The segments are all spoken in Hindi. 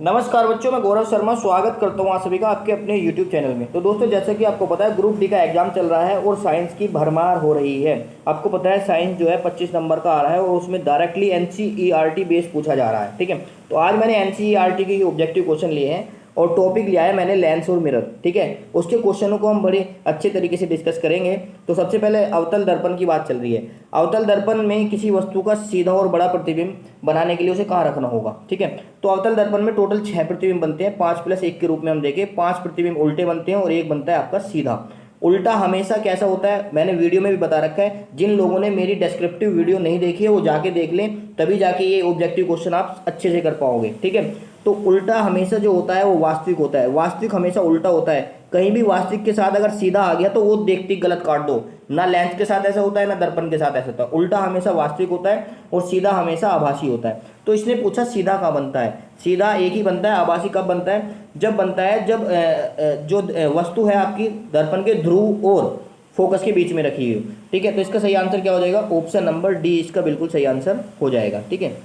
नमस्कार बच्चों, मैं गौरव शर्मा स्वागत करता हूँ आप सभी का आपके अपने YouTube चैनल में। तो दोस्तों, जैसे कि आपको पता है ग्रुप डी का एग्जाम चल रहा है और साइंस की भरमार हो रही है। आपको पता है साइंस जो है 25 नंबर का आ रहा है और उसमें डायरेक्टली NCERT बेस पूछा जा रहा है। ठीक है, तो आज मैंने NCERT के ऑब्जेक्टिव क्वेश्चन लिए हैं और टॉपिक लिया है मैंने लेंस और मिरर। ठीक है, उसके क्वेश्चनों को हम बड़े अच्छे तरीके से डिस्कस करेंगे। तो सबसे पहले अवतल दर्पण की बात चल रही है। अवतल दर्पण में किसी वस्तु का सीधा और बड़ा प्रतिबिंब बनाने के लिए उसे कहाँ रखना होगा। ठीक है, तो अवतल दर्पण में टोटल 6 प्रतिबिंब बनते हैं। 5+1 के रूप में हम देखें, 5 प्रतिबिंब उल्टे बनते हैं और एक बनता है आपका सीधा। उल्टा हमेशा कैसा होता है, मैंने वीडियो में भी बता रखा है। जिन लोगों ने मेरी डिस्क्रिप्टिव वीडियो नहीं देखी है वो जाके देख लें, तभी जाके ये ऑब्जेक्टिव क्वेश्चन आप अच्छे से कर पाओगे। ठीक है, तो उल्टा हमेशा जो होता है वो वास्तविक होता है। वास्तविक हमेशा उल्टा होता है। कहीं भी वास्तविक के साथ अगर सीधा आ गया तो वो देखते ही गलत काट दो। ना लेंस के साथ ऐसा होता है, ना दर्पण के साथ ऐसा होता है। उल्टा हमेशा वास्तविक होता है और सीधा हमेशा आभासी होता है। तो इसने पूछा सीधा कहाँ बनता है। सीधा एक ही बनता है। आभासी कब बनता है? जब बनता है जब जो वस्तु है आपकी दर्पण के ध्रुव और फोकस के बीच में रखी हुई। ठीक है, तो इसका सही आंसर क्या हो जाएगा? ऑप्शन नंबर डी इसका बिल्कुल सही आंसर हो जाएगा। ठीक है,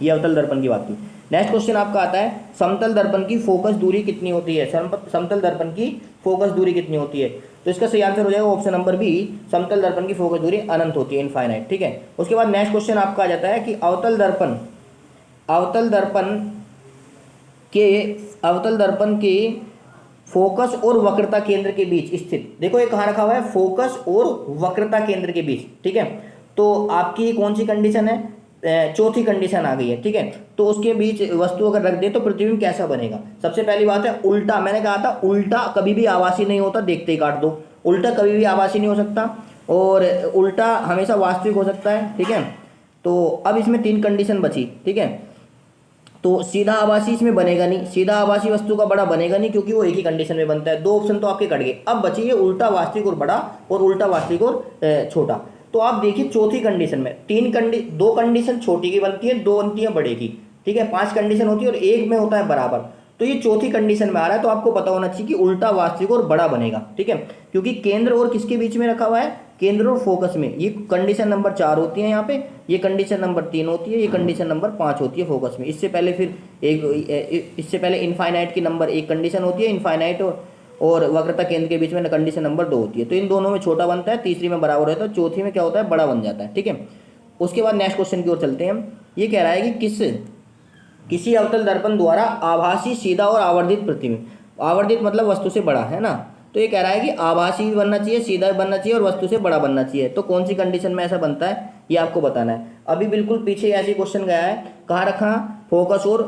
ये अवतल दर्पण की बात थी। नेक्स्ट क्वेश्चन आपका आता है, समतल दर्पण की फोकस दूरी कितनी होती है? समतल दर्पण की फोकस दूरी कितनी होती है? तो इसका सही आंसर हो जाएगा ऑप्शन नंबर बी, समतल दर्पण की फोकस दूरी अनंत होती है, इनफाइनाइट। ठीक है, उसके बाद नेक्स्ट क्वेश्चन आपका आ जाता है कि अवतल दर्पण के फोकस और वक्रता केंद्र के बीच स्थित, देखो ये कहाँ रखा हुआ है? फोकस और वक्रता केंद्र के बीच। ठीक है, तो आपकी कौन सी कंडीशन है? चौथी कंडीशन आ गई है। ठीक है, तो उसके बीच वस्तु अगर रख दे तो प्रतिबिंब कैसा बनेगा? सबसे पहली बात है उल्टा। मैंने कहा था उल्टा कभी भी आभासी नहीं होता, देखते ही काट दो। उल्टा कभी भी आभासी नहीं हो सकता और उल्टा हमेशा वास्तविक हो सकता है। ठीक है, तो अब इसमें 3 कंडीशन बची। ठीक है, तो सीधा आभासी इसमें बनेगा नहीं, सीधा आभासी वस्तु का बड़ा बनेगा नहीं क्योंकि वो एक ही कंडीशन में बनता है। 2 ऑप्शन तो आपके कट गए। अब बची है उल्टा वास्तविक और बड़ा और उल्टा वास्तविक और छोटा। तो आप देखिए चौथी कंडीशन में 2 कंडीशन छोटी की बनती है, 2 बनती है बड़े की। ठीक है, 5 कंडीशन होती है और एक में होता है बराबर। तो ये चौथी कंडीशन में आ रहा है, तो आपको पता होना चाहिए कि उल्टा वास्तविक और बड़ा बनेगा। ठीक है, क्योंकि केंद्र और किसके बीच में रखा हुआ है? केंद्र और फोकस में। ये कंडीशन नंबर 4 होती है यहाँ पे, ये कंडीशन नंबर 3 होती है, ये कंडीशन नंबर 5 होती है फोकस में। इससे पहले इनफाइनाइट की नंबर 1 कंडीशन होती है, इनफाइनाइट और वक्रता केंद्र के बीच में कंडीशन नंबर 2 होती है। तो इन दोनों में छोटा बनता है, तीसरी में बराबर होता है, चौथी में क्या होता है? बड़ा बन जाता है। ठीक है, उसके बाद नेक्स्ट क्वेश्चन की ओर चलते हैं हम। ये कह रहा है कि किसी अवतल दर्पण द्वारा आभासी सीधा और आवर्धित प्रतिबिंब, आवर्धित मतलब वस्तु से बड़ा, है ना? तो ये कह रहा है कि आभासी भी बनना चाहिए, सीधा भी बनना चाहिए और वस्तु से बड़ा बनना चाहिए। तो कौन सी कंडीशन में ऐसा बनता है ये आपको बताना है। अभी बिल्कुल पीछे ऐसे क्वेश्चन गया है, कहाँ रखा? फोकस और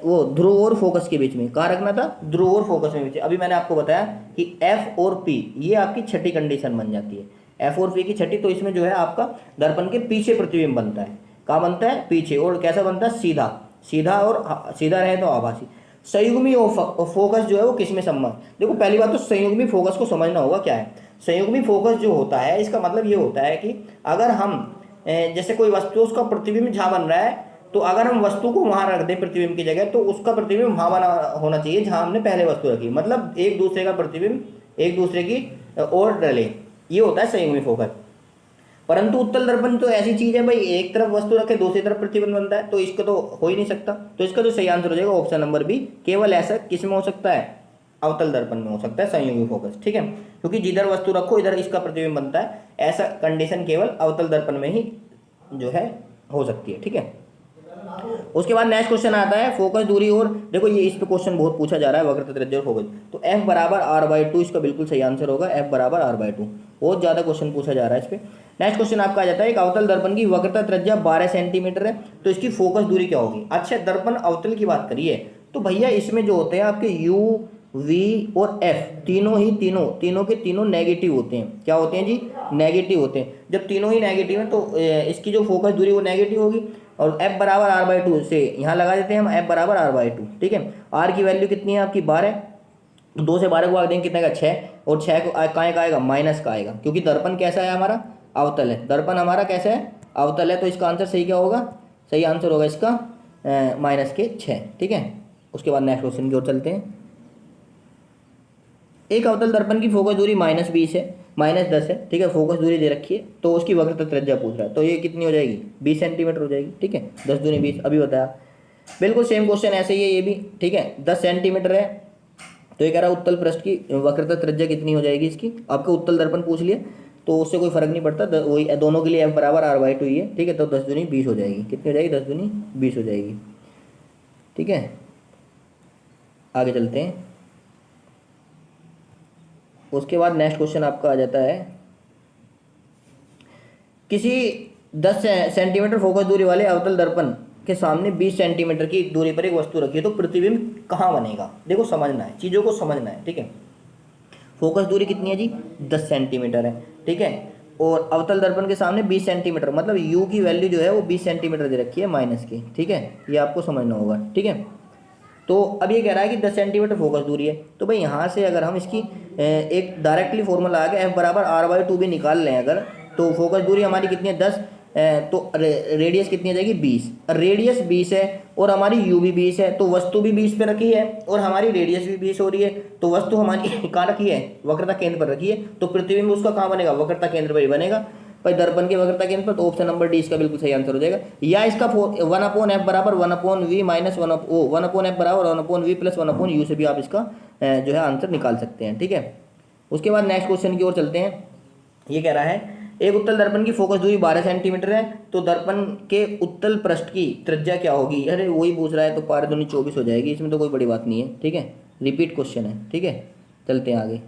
वो ध्रुव और फोकस के बीच में। कहाँ रखना था? ध्रुव और फोकस में बीच। अभी मैंने आपको बताया कि F और P ये आपकी छठी कंडीशन बन जाती है। F और P की छठी, तो इसमें जो है आपका दर्पण के पीछे प्रतिबिंब बनता है। कहाँ बनता है? पीछे। और कैसा बनता है? सीधा। सीधा और सीधा रहे तो आभासी। संयुग्मी फोकस जो है वो किसमें संबंध? देखो पहली बात तो संयुग्मी फोकस को समझना होगा क्या है। संयुग्मी फोकस जो होता है इसका मतलब ये होता है कि अगर हम जैसे कोई वस्तु उसका प्रतिबिंब जहाँ बन रहा है, तो अगर हम वस्तु को वहां रख दें प्रतिबिंब की जगह, तो उसका प्रतिबिंब वहां बना होना चाहिए जहां हमने पहले वस्तु रखी। मतलब एक दूसरे का प्रतिबिंब एक दूसरे की ओर डले, ये होता है संयुग्मी फोकस। परंतु उत्तल दर्पण तो ऐसी चीज है भाई, एक तरफ वस्तु रखे दूसरी तरफ प्रतिबिंब बनता है, तो इसका तो हो ही नहीं सकता। तो इसका जो सही आंसर हो जाएगा ऑप्शन नंबर बी। केवल ऐसा किस में हो सकता है? अवतल दर्पण में हो सकता है संयुग्मी फोकस। ठीक है, क्योंकि जिधर वस्तु रखो इधर इसका प्रतिबिंब बनता है। ऐसा कंडीशन केवल अवतल दर्पण में ही जो है हो सकती है। ठीक है, उसके बाद नेक्स्ट क्वेश्चन आता है फोकस दूरी। और देखो ये इस पे क्वेश्चन बहुत पूछा जा रहा है, वक्रता त्रिज्या और फोकस। तो F बराबर R/2 इसका बिल्कुल सही आंसर होगा। F बराबर R/2 बहुत ज्यादा क्वेश्चन पूछा जा रहा है इस पे। नेक्स्ट क्वेश्चन आपका आ जाता है, एक अवतल दर्पण की वक्रता त्रिज्या 12 सेंटीमीटर है, तो इसकी फोकस दूरी क्या होगी? अच्छा, दर्पण अवतल की बात करिए तो भैया इसमें जो होते हैं आपके U, V और F तीनों के तीनों नेगेटिव होते हैं। क्या होते हैं जी? नेगेटिव होते हैं। जब तीनों ही नेगेटिव हैं तो इसकी जो फोकस दूरी वो नेगेटिव होगी। और F बराबर R/2 से यहाँ लगा देते हैं हम, F बराबर R/2। ठीक है, R की वैल्यू कितनी है आपकी? 12। 2 से 12 को भाग देंगे कितने का? 6। और 6 को कहाँ का आएगा? माइनस का आएगा, क्योंकि दर्पण कैसा है हमारा? अवतल है। दर्पण हमारा कैसा है? अवतल है। तो इसका आंसर सही क्या होगा? सही आंसर होगा इसका -6। ठीक है, उसके बाद नेक्स्ट क्वेश्चन की ओर चलते हैं। एक अवतल दर्पण की फोकस दूरी -20 है, -10 है। ठीक है, फोकस दूरी दे रखी है, तो उसकी वक्रता त्रिज्या पूछ रहा है, तो ये कितनी हो जाएगी? 20 सेंटीमीटर हो जाएगी। ठीक है, 10 दूनी 20 अभी बताया। बिल्कुल सेम क्वेश्चन ऐसे ही है ये भी, ठीक है। 10 सेंटीमीटर है, तो ये कह रहा है उत्तल पृष्ठ की वक्रता त्रिज्या कितनी हो जाएगी इसकी। आपको उत्तल दर्पण पूछ लिया तो उससे कोई फर्क नहीं पड़ता, वही दोनों के लिए F बराबर R/2 ही है, ठीक है। तो 10 दूनी 20 हो जाएगी, कितनी हो जाएगी, 10 दूनी 20 हो जाएगी, ठीक है। आगे चलते हैं। उसके बाद नेक्स्ट क्वेश्चन आपका आ जाता है, किसी 10 सेंटीमीटर फोकस दूरी वाले अवतल दर्पण के सामने 20 सेंटीमीटर की दूरी पर एक वस्तु रखी है, तो प्रतिबिंब कहाँ बनेगा। देखो समझना है, चीज़ों को समझना है, ठीक है। फोकस दूरी कितनी है जी, 10 सेंटीमीटर है, ठीक है। और अवतल दर्पण के सामने 20 सेंटीमीटर, मतलब यू की वैल्यू जो है वो 20 सेंटीमीटर दे रखी है माइनस की, ठीक है। ये आपको समझना होगा, ठीक है। तो अब ये कह रहा है कि 10 सेंटीमीटर फोकस दूरी है, तो भाई यहाँ से अगर हम इसकी एक डायरेक्टली फॉर्मूला आ गया F बराबर R/2 भी निकाल लें अगर, तो फोकस दूरी हमारी कितनी है 10, तो रेडियस कितनी आ जाएगी 20। रेडियस 20 है और हमारी यू भी 20 है, तो वस्तु भी 20 पे रखी है और हमारी रेडियस भी 20 हो रही है, तो वस्तु हमारी कहाँ रखी है, वक्रता केंद्र पर रखी है, तो प्रतिबिंब उसका कहाँ बनेगा, वक्रता केंद्र पर ही बनेगा भाई, दर्पण के वक्रता केंद्र पर। तो ऑप्शन नंबर डी इसका बिल्कुल सही आंसर हो जाएगा। या इसका 1/f बराबर 1/v माइनस 1/f बराबर 1/v प्लस 1/u से भी आप इसका जो है आंसर निकाल सकते हैं, ठीक है। उसके बाद नेक्स्ट क्वेश्चन की ओर चलते हैं। ये कह रहा है एक उत्तल दर्पण की फोकस दूरी 12 सेंटीमीटर है, तो दर्पण के उत्तल पृष्ठ की त्रिज्या क्या होगी। अरे वही पूछ रहा है, तो 12 दूनी 24 हो जाएगी, इसमें तो कोई बड़ी बात नहीं है, ठीक है। रिपीट क्वेश्चन है, ठीक है। चलते हैं आगे।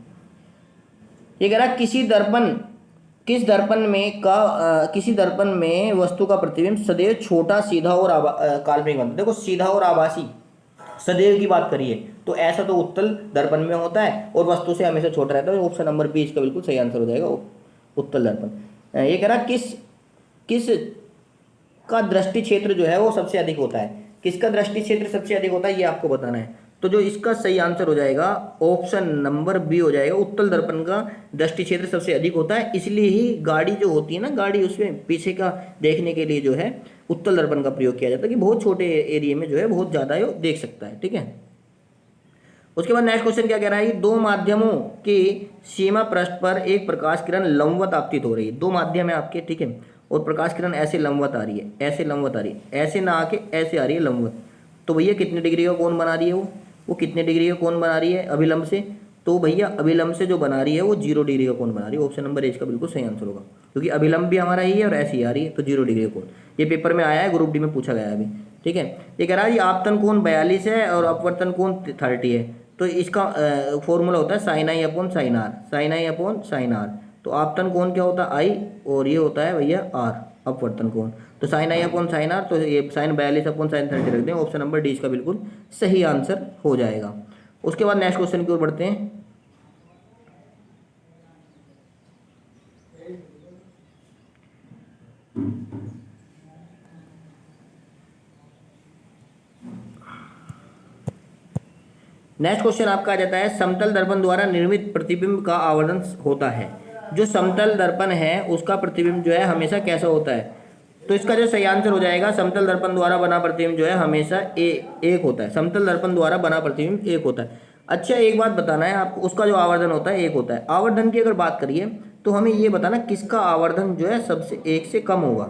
ये कह रहा है किसी दर्पण में वस्तु का प्रतिबिंब सदैव छोटा, सीधा और काल्पनिक बनता है। देखो सीधा और आभासी सदैव की बात करिए तो ऐसा तो उत्तल दर्पण में होता है और वस्तु से हमेशा छोटा रहता है। ऑप्शन नंबर बी इसका बिल्कुल सही आंसर हो जाएगा, उत्तल दर्पण। ये कह रहा किस का दृष्टि क्षेत्र जो है वो सबसे अधिक होता है। किसका दृष्टि क्षेत्र सबसे अधिक होता है ये आपको बताना है। तो जो इसका सही आंसर हो जाएगा ऑप्शन नंबर बी हो जाएगा, उत्तल दर्पण का दृष्टि क्षेत्र सबसे अधिक होता है। इसलिए ही गाड़ी जो होती है ना, गाड़ी उसमें पीछे का देखने के लिए जो है उत्तल दर्पण का प्रयोग किया जाता है कि बहुत छोटे एरिया में जो है बहुत ज़्यादा ये देख सकता है, ठीक है। उसके बाद नेक्स्ट क्वेश्चन क्या कह रहा है, दो माध्यमों की सीमा पृष्ठ पर एक प्रकाश किरण लंबवत आपतित हो रही है। दो माध्यम है आपके, ठीक है, और प्रकाश किरण ऐसे लंबवत आ रही है, ऐसे लंबवत आ रही है, ऐसे ना आके ऐसे आ रही है लंबवत। तो भैया कितने डिग्री का कोण बना रही है वो कितने डिग्री का कोण बना रही है अभिलंब से। तो भैया अभिलंब से जो बना रही है वो 0 डिग्री का कोण बना रही है। ऑप्शन नंबर ए इसका बिल्कुल सही आंसर होगा, क्योंकि अभिलंब भी हमारा ही है और ऐसी आ रही है, तो 0 डिग्री का कोण। ये पेपर में आया है, ग्रुप डी में पूछा गया है अभी, ठीक है। ये कह रहा है आपतन कोण 42 है और अपवर्तन कोण 30 है, तो इसका फॉर्मूला होता है sine i upon sine r, sine i upon sine r. तो आपतन कोण क्या होता है आई, और ये होता है भैया आर अपवर्तन कोण। तो sine i upon sine r, तो ये साइन 42 अपॉन साइन 30 रख दें। ऑप्शन नंबर डी इसका बिल्कुल सही आंसर हो जाएगा। उसके बाद नेक्स्ट क्वेश्चन की ओर बढ़ते हैं। नेक्स्ट क्वेश्चन आपका आ जाता है समतल दर्पण द्वारा निर्मित प्रतिबिंब का आवर्धन होता है। जो समतल दर्पण है उसका प्रतिबिंब जो है हमेशा कैसा होता है। तो इसका जो सही आंसर हो जाएगा समतल दर्पण द्वारा बना प्रतिबिंब जो है हमेशा एक होता है। समतल दर्पण द्वारा बना प्रतिबिंब एक होता है। अच्छा एक बात बताना है आपको, उसका जो आवर्धन होता है एक होता है। आवर्धन की अगर बात करिए तो हमें ये बताना किसका आवर्धन जो है सबसे एक से कम होगा,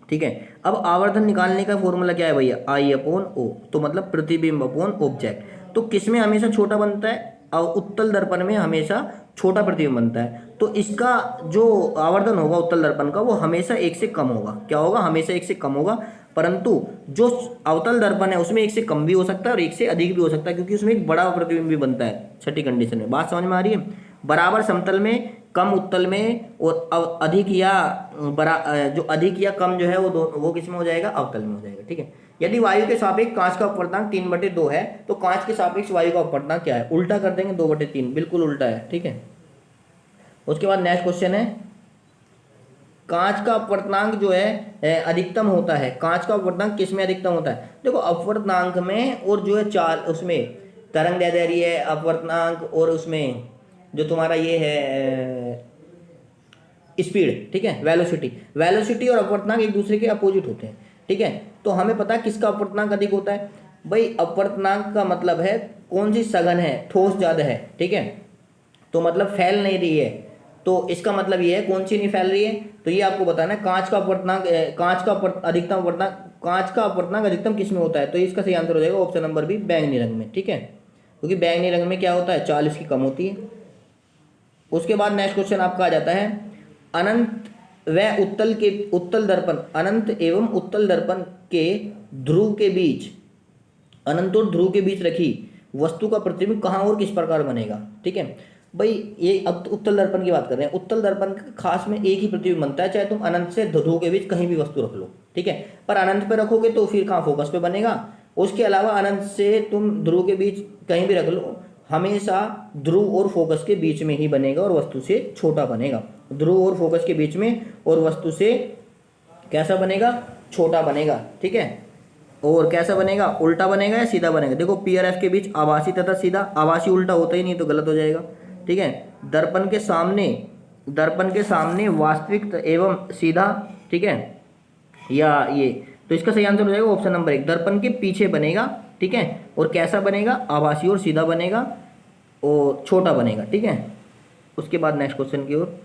ठीक है। अब आवर्धन निकालने का फॉर्मूला क्या है भैया, आई अपॉन ओ, तो मतलब प्रतिबिंब अपॉन ऑब्जेक्ट। तो किस में हमेशा छोटा बनता है, उत्तल दर्पण में हमेशा छोटा प्रतिबिंब बनता है। तो इसका जो आवर्धन होगा उत्तल दर्पण का वो हमेशा एक से कम होगा। क्या होगा, हमेशा एक से कम होगा। परंतु जो अवतल दर्पण है उसमें एक से कम भी हो सकता है और एक से अधिक भी हो सकता है, क्योंकि उसमें एक बड़ा प्रतिबिंब भी बनता है छठी कंडीशन में। बात समझ में आ रही है। बराबर समतल में, कम उत्तल में, और अधिक या जो अधिक या कम जो है वो किस में हो जाएगा, अवतल में हो जाएगा, ठीक है। यदि वायु के सापेक्ष कांच का अपवर्तनांक 3/2 है तो कांच के सापेक्ष वायु का अपवर्तनांक क्या है, उल्टा कर देंगे 2/3, बिल्कुल उल्टा है, ठीक है। उसके बाद नेक्स्ट क्वेश्चन है कांच का अपवर्तनांक जो है अधिकतम होता है। कांच का अपवर्तनांक किस में अधिकतम होता है, देखो अपवर्तनांक में, और जो है चाल उसमें तरंग दैर्ध्य है अपवर्तनांक, और उसमें जो तुम्हारा ये है स्पीड, ठीक है, वेलोसिटी और अपवर्तनांक एक दूसरे के अपोजिट होते हैं, ठीक है। तो हमें पता है किसका अपवर्तनांक अधिक होता है भाई। अपवर्तनांक का मतलब है कौन सी सघन है, ठोस ज्यादा है, ठीक है, तो मतलब फैल नहीं रही है, तो इसका मतलब ये है कौन सी नहीं फैल रही है, तो ये आपको बताना है कांच का अपवर्तनांक, अधिकतम अपवर्तनांक, कांच का अपवर्तनांक अधिकतम किस में होता है, तो इसका सही आंसर हो जाएगा ऑप्शन नंबर बी, बैंगनी रंग में। ठीक है, क्योंकि बैंगनी रंग में क्या होता है, चाल इसकी कम होती है। उसके बाद नेक्स्ट क्वेश्चन आपका आ जाता है, अनंत व उत्तल दर्पण, अनंत एवं उत्तल दर्पण के ध्रुव के बीच, अनंत और ध्रुव के बीच रखी वस्तु का प्रतिबिंब कहाँ और किस प्रकार बनेगा। ठीक है भाई, ये अब तो उत्तल दर्पण की बात कर रहे हैं। उत्तल दर्पण खास में एक ही प्रतिबिंब बनता है, चाहे तुम अनंत से ध्रुव के बीच कहीं भी वस्तु रख लो। ठीक है, पर अनंत पे रखोगे तो फिर कहाँ, फोकस पे बनेगा। उसके अलावा अनंत से तुम ध्रुव के बीच कहीं भी रख लो, हमेशा ध्रुव और फोकस के बीच में ही बनेगा और वस्तु से छोटा बनेगा। ध्रुव और फोकस के बीच में और वस्तु से कैसा बनेगा, छोटा बनेगा। ठीक है, और कैसा बनेगा, उल्टा बनेगा या सीधा बनेगा। देखो पी और एफ के बीच आभासी तथा सीधा, आभासी उल्टा होता ही नहीं तो गलत हो जाएगा। ठीक है, दर्पण के सामने वास्तविक एवं सीधा। ठीक है, या ये, तो इसका सही आंसर हो जाएगा ऑप्शन नंबर 1, दर्पण के पीछे बनेगा। ठीक है, और कैसा बनेगा, आभासी और सीधा बनेगा और छोटा बनेगा। ठीक है, उसके बाद नेक्स्ट क्वेश्चन की ओर,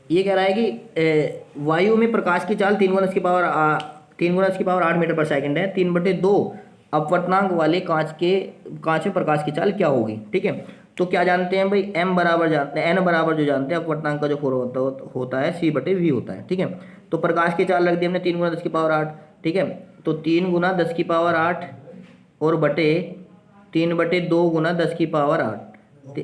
ये कह रहा है कि वायु में प्रकाश की चाल 3 × 10⁻8 मीटर पर सेकंड है। 3/2 अपवर्तनांक वाले कांच में प्रकाश की चाल क्या होगी। ठीक है, तो क्या जानते हैं भाई, m बराबर जानते हैं, n बराबर जो जानते हैं अपवर्तनांक का जो फॉर्मूला होता है c/v होता है। ठीक है, तो प्रकाश की चाल रख दी हमने 3 × 10⁸। ठीक है, तो 3 × 10⁸ और बटे 3/2 × 10⁸,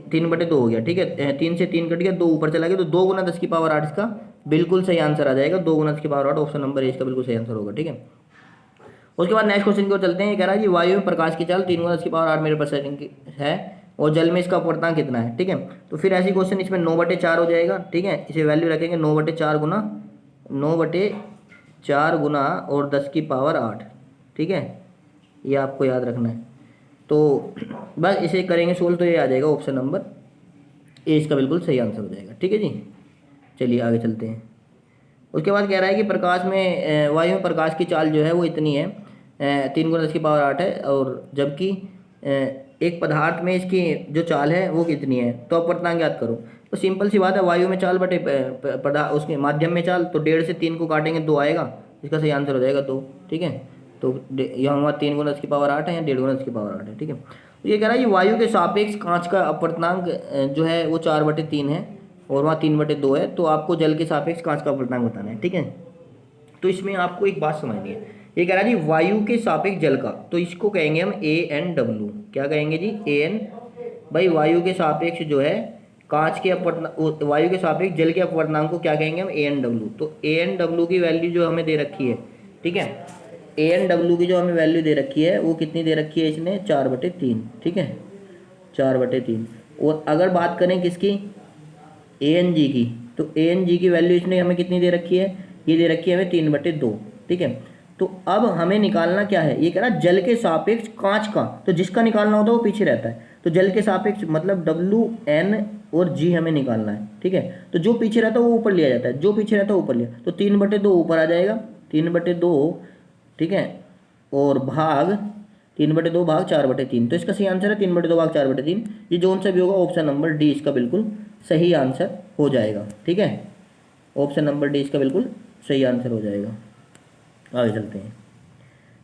3/2 हो गया। ठीक है, 3 से 3 कट गया, 2 ऊपर चला गया, तो 2 × 10⁸ इसका बिल्कुल सही आंसर आ जाएगा। 2 × 10⁸ ऑप्शन नंबर ए इसका बिल्कुल सही आंसर होगा। ठीक है, उसके बाद नेक्स्ट क्वेश्चन की ओर चलते हैं। ये कह रहा है कि वायु में प्रकाश की चाल 3 × 10⁸ मीटर पर सेकंड की है और जल में इसका अपवर्तनांक कितना है। ठीक है, तो फिर ऐसी क्वेश्चन इसमें 9/4 हो जाएगा। ठीक है, इसे वैल्यू रखेंगे 9/4 गुना और 10⁸। ठीक है, ये आपको याद रखना है। तो बस इसे करेंगे सोल्व, तो ये आ जाएगा ऑप्शन नंबर ए इसका बिल्कुल सही आंसर हो जाएगा। ठीक है जी, चलिए आगे चलते हैं। उसके बाद कह रहा है कि प्रकाश में वायु में प्रकाश की चाल जो है वो इतनी है, 3 × 10⁸ है, और जबकि एक पदार्थ में इसकी जो चाल है वो कितनी है, तो अपवर्तनांक याद करो। तो सिंपल सी बात है, वायु में चाल बटे उसके माध्यम में चाल, तो 1.5 से 3 को काटेंगे 2 आएगा, इसका सही आंसर हो जाएगा 2। ठीक है, तो यहाँ हमारा 3 × 10⁸ है या 1.5 × 10⁸ है। ठीक है, तो ये कह रहा है कि वायु के सापेक्ष कांच का अपवर्तनांक जो है वो 4/3 है और वहाँ 3/2 है, तो आपको जल के सापेक्ष कांच का अपवर्तनांक बताना है। ठीक है, तो इसमें आपको एक बात समझनी है। ये कह रहा है जी वायु के सापेक्ष जल का, तो इसको कहेंगे हम ANW। क्या कहेंगे जी, AN। भाई वायु के सापेक्ष जो है कांच के अपवर्तनांक, वायु के सापेक्ष जल के अपवर्तनांक को क्या कहेंगे हम, ANW। तो ANW की वैल्यू जो हमें दे रखी है, ठीक है, ANW की जो हमें वैल्यू दे रखी है वो कितनी दे रखी है इसने, 4/3। ठीक है, 4/3। और अगर बात करें किसकी, ANG की, तो ANG की वैल्यू इसने हमें कितनी दे रखी है, ये दे रखी है हमें 3/2। ठीक है, तो अब हमें निकालना क्या है, ये कह रहा है जल के सापेक्ष कांच का, तो जिसका निकालना होता है वो पीछे रहता है, तो जल के सापेक्ष मतलब WN और G हमें निकालना है। ठीक है, तो जो पीछे रहता है वो ऊपर लिया जाता है, जो पीछे रहता है ऊपर लिया, तो 3/2 ऊपर आ जाएगा, 3/2। ठीक है, और भाग 3/2 भाग 4/3, तो इसका सही आंसर है 3/2 भाग 4/3। ये जो सा भी होगा ऑप्शन नंबर डी इसका बिल्कुल सही आंसर हो जाएगा। ठीक है, ऑप्शन नंबर डी इसका बिल्कुल सही आंसर हो जाएगा। आगे चलते हैं।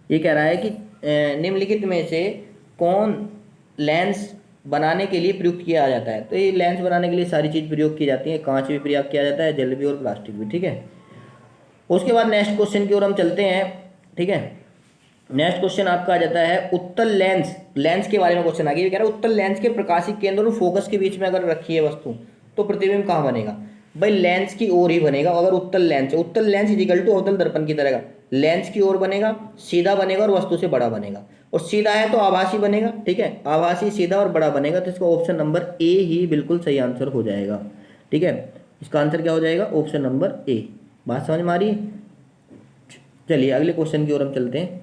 ये कह रहा है कि निम्नलिखित में से कौन लेंस बनाने के लिए प्रयुक्त किया जाता है, तो ये लेंस बनाने के लिए सारी चीज़ प्रयोग की जाती है, कांच भी प्रयोग किया जाता है, जल भी और प्लास्टिक भी। ठीक है, उसके बाद नेक्स्ट क्वेश्चन की ओर हम चलते हैं। ठीक है, नेक्स्ट क्वेश्चन आपका आ जाता है उत्तल लेंस, लेंस के बारे में क्वेश्चन आ गया। ये कह रहा है उत्तल लेंस के प्रकाशिक केंद्र और फोकस के बीच में अगर रखी है वस्तु तो प्रतिबिंब कहाँ बनेगा, भाई लेंस की ओर ही बनेगा। अगर उत्तल लेंस है, उत्तल लेंस इक्वल टू अवतल दर्पण की तरह, लेंस की ओर बनेगा, सीधा बनेगा और वस्तु से बड़ा बनेगा, और सीधा है तो आभासी बनेगा। ठीक है, आभासी, सीधा और बड़ा बनेगा, तो इसका ऑप्शन नंबर ए ही बिल्कुल सही आंसर हो जाएगा। ठीक है, इसका आंसर क्या हो जाएगा, ऑप्शन नंबर ए। बात समझ में आ रही है। चलिए अगले क्वेश्चन की ओर हम चलते हैं।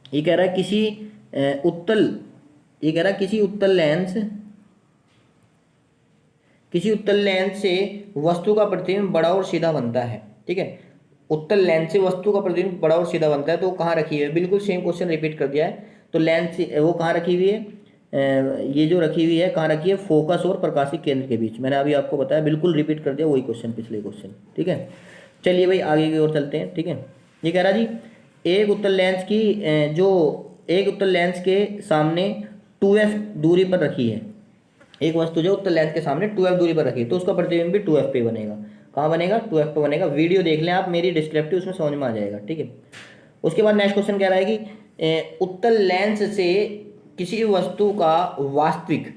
ये कह रहा है किसी उत्तल लेंस से वस्तु का प्रतिबिंब बड़ा और सीधा बनता है। ठीक है, उत्तल लेंस से वस्तु का प्रतिबिंब बड़ा और सीधा बनता है, तो कहाँ रखी हुई है, बिल्कुल सेम क्वेश्चन रिपीट कर दिया है। तो लेंस वो कहाँ रखी हुई है, ये जो रखी हुई है कहाँ रखी है, फोकस और प्रकाशिक केंद्र के बीच। मैंने अभी आपको बताया, बिल्कुल रिपीट कर दिया वही क्वेश्चन, पिछले क्वेश्चन। ठीक है, चलिए भाई आगे की ओर चलते हैं। ठीक है, ये कह रहा जी एक उत्तल लेंस की जो एक उत्तल लेंस के सामने 2f दूरी पर रखी है, एक वस्तु जो उत्तल लेंस के सामने 2f दूरी पर रखी है, तो उसका प्रतिबिंब भी 2f पे बनेगा। कहाँ बनेगा, 2f पे बनेगा। वीडियो देख लें आप मेरी, डिस्क्रिप्टिव, उसमें समझ में आ जाएगा। ठीक है, उसके बाद नेक्स्ट क्वेश्चन कह रहा है कि उत्तल लेंस से किसी वस्तु का वास्तविक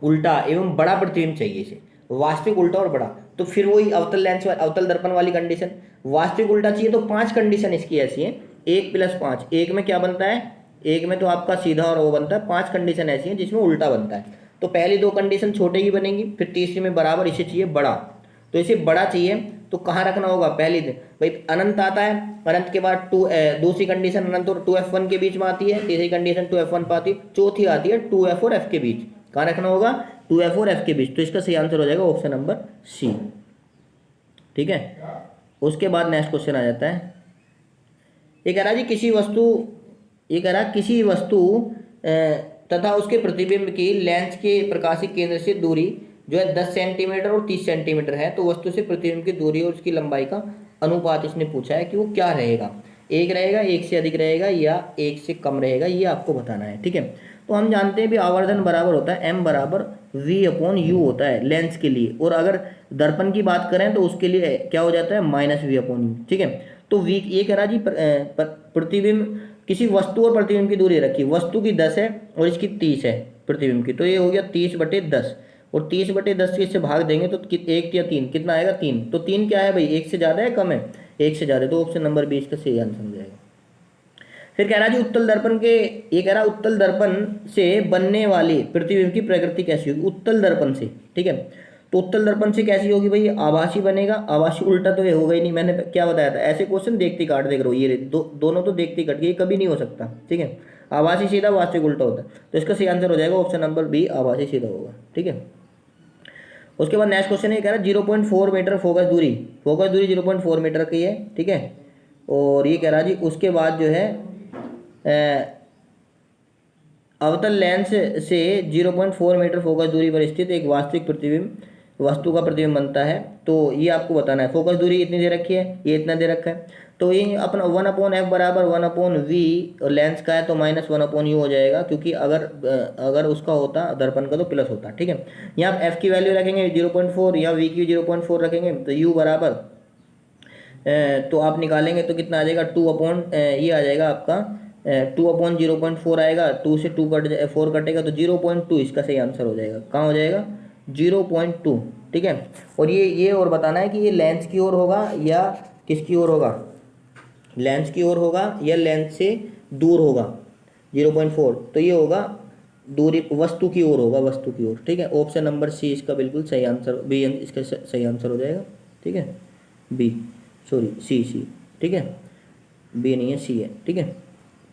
उल्टा एवं बड़ा प्रतिबिंब चाहिए इसे, वास्तविक उल्टा और बड़ा। तो फिर वही अवतल लेंस अवतल दर्पण वाली कंडीशन, वास्तविक उल्टा चाहिए तो 5 कंडीशन इसकी ऐसी है, 1+5। एक में क्या बनता है, एक में तो आपका सीधा और वो बनता है, 5 कंडीशन ऐसी हैं जिसमें उल्टा बनता है। तो पहली 2 कंडीशन छोटे की बनेंगी, फिर तीसरी में बराबर, इसे चाहिए बड़ा। तो इसे बड़ा चाहिए तो कहाँ रखना होगा, पहली भाई अनंत आता है, अनंत के बाद दूसरी कंडीशन अनंत और 2f1 के बीच में आती है, तीसरी कंडीशन 2f1 पर आती है, चौथी आती है 2f और f के बीच। कहाँ रखना होगा, 2f और f के बीच। तो इसका सही आंसर हो जाएगा ऑप्शन नंबर सी। ठीक है, उसके बाद नेक्स्ट क्वेश्चन आ जाता है, ये कह रहा जी किसी वस्तु, ये कह रहा किसी वस्तु तथा उसके प्रतिबिंब की लेंस के प्रकाशिक केंद्र से दूरी जो है 10 सेंटीमीटर और 30 सेंटीमीटर है, तो वस्तु से प्रतिबिंब की दूरी और उसकी लंबाई का अनुपात इसने पूछा है कि वो क्या रहेगा, 1 रहेगा, 1 से अधिक रहेगा, या 1 से कम रहेगा, ये आपको बताना है। ठीक है, तो हम जानते हैं भी आवर्धन बराबर होता है m बराबर v/u होता है लेंस के लिए, और अगर दर्पण की बात करें तो उसके लिए क्या हो जाता है, -v/u। ठीक है, तो v ये कह रहा जी प्रतिबिंब किसी वस्तु और प्रतिबिंब की दूरी रखी, वस्तु की 10 है और इसकी 30 है प्रतिबिंब की, तो ये हो गया 30/10, और 30/10 से इससे भाग देंगे तो 1 या 3 कितना आएगा, 3। तो 3 क्या है भाई, 1 से ज़्यादा है कम है, 1 से ज़्यादा, तो ऑप्शन नंबर 20 का सही आंसर हो जाएगा। फिर कह रहा जी उत्तल दर्पण के, ये कह रहा उत्तल दर्पण से बनने वाली प्रतिबिंब की प्रकृति कैसी होगी, उत्तल दर्पण से। ठीक है, तो उत्तल दर्पण से कैसी होगी भाई, आभासी बनेगा, आभासी उल्टा तो ये होगा ही नहीं, मैंने क्या बताया था, ऐसे क्वेश्चन देखते काट देख रहे हो, ये दोनों तो देखते कट गए, कभी नहीं हो सकता। ठीक है, आभासी सीधा, वास्तविक उल्टा होता है, तो इसका सही आंसर हो जाएगा ऑप्शन नंबर बी, आभासी सीधा होगा। ठीक है, उसके बाद नेक्स्ट क्वेश्चन ये कह रहा है 0.4 मीटर फोकस दूरी 0.4 मीटर की है। ठीक है, और ये कह रहा जी उसके बाद जो है अवतल लेंस से 0.4 मीटर फोकस दूरी पर स्थित एक वास्तविक प्रतिबिंब वस्तु का प्रतिबिंब बनता है, तो ये आपको बताना है। फोकस दूरी इतनी दे रखी है, ये इतना दे रखा है, तो ये अपना 1/f बराबर 1/v, और लेंस का है तो -1/u हो जाएगा, क्योंकि अगर उसका होता दर्पण का तो प्लस होता। ठीक है, यहाँ f की वैल्यू रखेंगे 0.4 या v की 0.4 रखेंगे, तो u बराबर तो आप निकालेंगे तो कितना आ जाएगा, 2 ये आ जाएगा आपका 2/0.4 आएगा, 2 से 4 कटेगा तो 0.2 इसका सही आंसर हो जाएगा। कहाँ हो जाएगा, 0.2। ठीक है, और ये और बताना है कि ये लेंस की ओर होगा या किसकी ओर होगा, लेंस की ओर होगा या लेंस से दूर होगा। 0.4 तो ये होगा दूरी, वस्तु की ओर होगा, वस्तु की ओर। ठीक है, ऑप्शन नंबर सी इसका बिल्कुल सही आंसर, बी इसका सही आंसर हो जाएगा। ठीक है, बी सॉरी सी। ठीक है, बी नहीं है, सी है। ठीक है,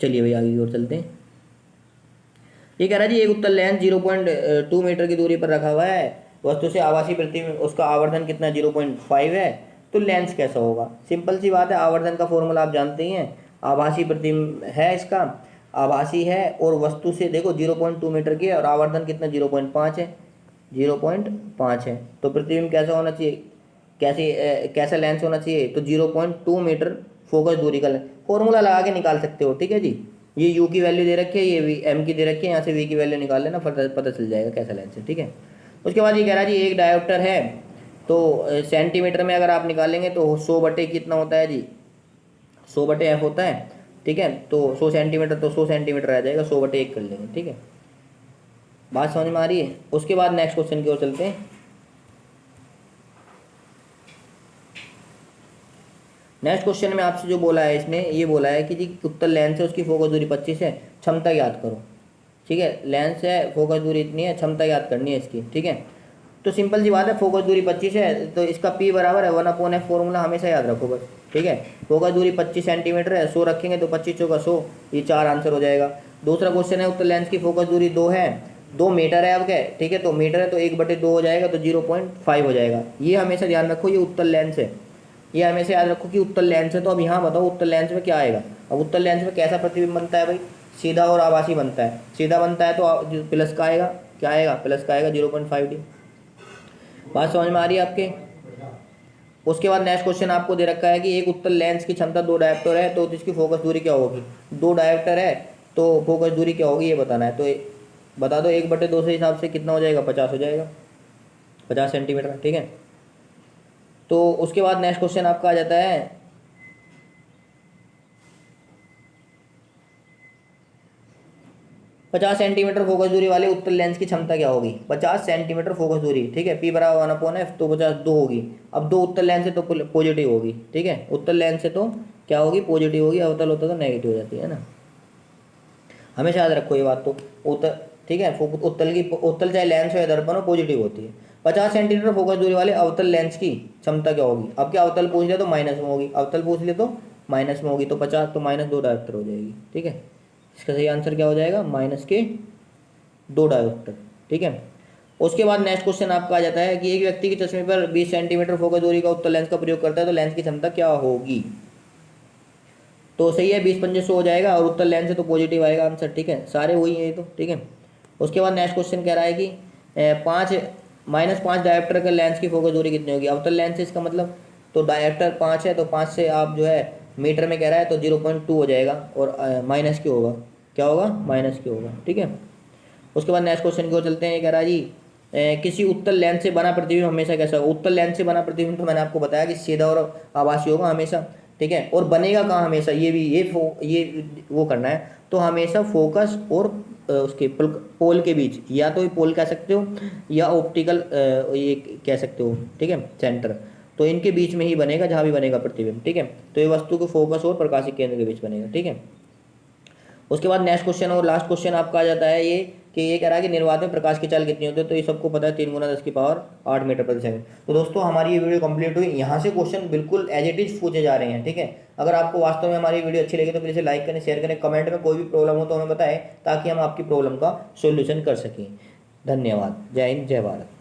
चलिए भाई आगे की ओर चलते हैं। ये कह रहा है जी एक उत्तल लेंस 0.2 मीटर की दूरी पर रखा हुआ है, वस्तु से आभासी प्रतिबिंब, उसका आवर्धन कितना 0.5 है, तो लेंस कैसा होगा। सिंपल सी बात है, आवर्धन का फॉर्मूला आप जानते ही हैं, आभासी प्रतिबिंब है इसका, आभासी है, और वस्तु से देखो 0.2 मीटर की है और आवर्धन कितना 0.5 है, 0.5 है, तो प्रतिबिंब कैसा होना चाहिए, कैसा लेंस होना चाहिए, तो 0.2 मीटर फोकस दूरी का फॉर्मूला लगा के निकाल सकते हो। ठीक है जी, ये u की वैल्यू दे रखी है, ये m की दे रखी है, यहाँ से v की वैल्यू निकाल लेना, पता चल जाएगा कैसा लेंस है। ठीक है, उसके बाद ये कह रहा है जी एक डायोप्टर है, तो सेंटीमीटर में अगर आप निकालेंगे तो 100 कितना होता है जी, 100/f होता है। ठीक है, तो 100 सेंटीमीटर तो 100 सेंटीमीटर आ जाएगा, 100/1 कर लेंगे। ठीक है, बात समझ में आ रही है। उसके बाद नेक्स्ट क्वेश्चन की ओर चलते हैं। नेक्स्ट क्वेश्चन में आपसे जो बोला है, इसने ये बोला है कि जी उत्तल लेंस है, उसकी फोकस दूरी 25 है, क्षमता याद करो। ठीक है, लेंस है, फोकस दूरी इतनी है, क्षमता याद करनी है इसकी। ठीक है, तो सिंपल सी बात है, फोकस दूरी 25 है तो इसका P बराबर है 1/f, फॉर्मूला हमेशा याद रखो बस। ठीक है, फोकस दूरी 25 सेंटीमीटर है, 100 रखेंगे तो 25 चौका 100, ये 4 आंसर हो जाएगा। दूसरा क्वेश्चन है उत्तल लेंस की फोकस दूरी 2 है, 2 मीटर है अब क्या। ठीक है, तो मीटर है तो 1/2 हो जाएगा, तो 0.5 हो जाएगा। ये हमेशा ध्यान रखो, ये उत्तल लेंस है, ये हमेशा याद रखो कि उत्तल लेंस है। तो अब यहाँ बताओ उत्तल लेंस में क्या आएगा। अब उत्तल लेंस में कैसा प्रतिबिंब बनता है भाई, सीधा और आभासी बनता है, सीधा बनता है तो जो प्लस का आएगा, क्या आएगा, प्लस का आएगा 0.5D। बात समझ में आ रही है आपके? उसके बाद नेक्स्ट क्वेश्चन आपको दे रखा है कि एक उत्तल लेंस की क्षमता 2 डायोप्टर है तो इसकी फोकस दूरी क्या होगी। 2 डायोप्टर है तो फोकस दूरी क्या होगी ये बताना है। तो बता दो, 1/2 से हिसाब से कितना हो जाएगा, 50 हो जाएगा, 50 सेंटीमीटर, ठीक है। तो उसके बाद नेक्स्ट क्वेश्चन आपका आ जाता है 50 सेंटीमीटर फोकस दूरी वाले उत्तल लेंस की क्षमता क्या होगी। 50 सेंटीमीटर फोकस दूरी, ठीक है, P बराबर 1/f, तो 50 2 होगी। अब 2 उत्तल लेंस है तो पॉजिटिव होगी, ठीक है, उत्तल लेंस है तो क्या होगी, पॉजिटिव होगी, अवतल होता तो नेगेटिव हो जाती है ना। हमेशा याद रखो ये बात। तो उत्तल, ठीक है, उत्तल चाहे लेंस हो या दर्पण हो, पॉजिटिव होती है। 50 सेंटीमीटर फोकस दूरी वाले अवतल लेंस की क्षमता क्या होगी। अब क्या अवतल पूछ लिया तो माइनस में होगी, अवतल पूछ लिया तो माइनस में होगी, तो 50 तो -2 डायोप्टर हो जाएगी, ठीक है। इसका सही आंसर क्या हो जाएगा, -2 डायोप्टर, ठीक है। उसके बाद नेक्स्ट क्वेश्चन आपका आ जाता है कि एक व्यक्ति के चश्मे पर 20 सेंटीमीटर फोकस दूरी का उत्तल लेंस का प्रयोग करता है तो लेंस की क्षमता क्या होगी। तो सही है, 20 × 100 हो जाएगा और उत्तल लेंस है तो पॉजिटिव आएगा आंसर, ठीक है, सारे वही है तो, ठीक है। उसके बाद नेक्स्ट क्वेश्चन कह रहा है कि 5 डायोप्टर का लेंस की फोकस दूरी कितनी होगी। अवतल लेंस इसका मतलब, तो डायोप्टर 5 है तो 5 से आप जो है मीटर में कह रहा है तो 0.2 हो जाएगा और माइनस क्यू होगा, क्या होगा, -Q होगा, ठीक है। उसके बाद नेक्स्ट क्वेश्चन की ओर चलते हैं। ये कह रहा है जी किसी उत्तल लेंस से बना प्रतिबिंब हमेशा कैसा होगा। उत्तल लेंस से बना प्रतिबिंब तो मैंने आपको बताया कि सीधा और आभासी होगा हमेशा, ठीक है। और बनेगा कहाँ हमेशा, ये भी ये वो करना है। तो हमेशा फोकस और उसके पोल के बीच, या तो पोल कह सकते हो या ऑप्टिकल ये कह सकते हो, ठीक है, सेंटर, तो इनके बीच में ही बनेगा जहाँ भी बनेगा प्रतिबिंब, ठीक है। तो ये वस्तु के फोकस और प्रकाशिक केंद्र के बीच बनेगा, ठीक है। उसके बाद नेक्स्ट क्वेश्चन और लास्ट क्वेश्चन आपका आ जाता है ये कि ये कह रहा है कि निर्वात में प्रकाश की चाल कितनी होती है। तो ये सबको पता है, 3 × 10⁸ मीटर प्रति सेकंड। तो दोस्तों हमारी ये वीडियो कंप्लीट हुई। यहाँ से क्वेश्चन बिल्कुल एज इट इज पूछे जा रहे हैं, ठीक है। अगर आपको वास्तव में हमारी वीडियो अच्छी लगी तो प्लीज़ लाइक करें, शेयर करें, कमेंट में कोई भी प्रॉब्लम हो तो हमें बताएं ताकि हम आपकी प्रॉब्लम का सोल्यूशन कर सकें। धन्यवाद। जय हिंद, जय भारत।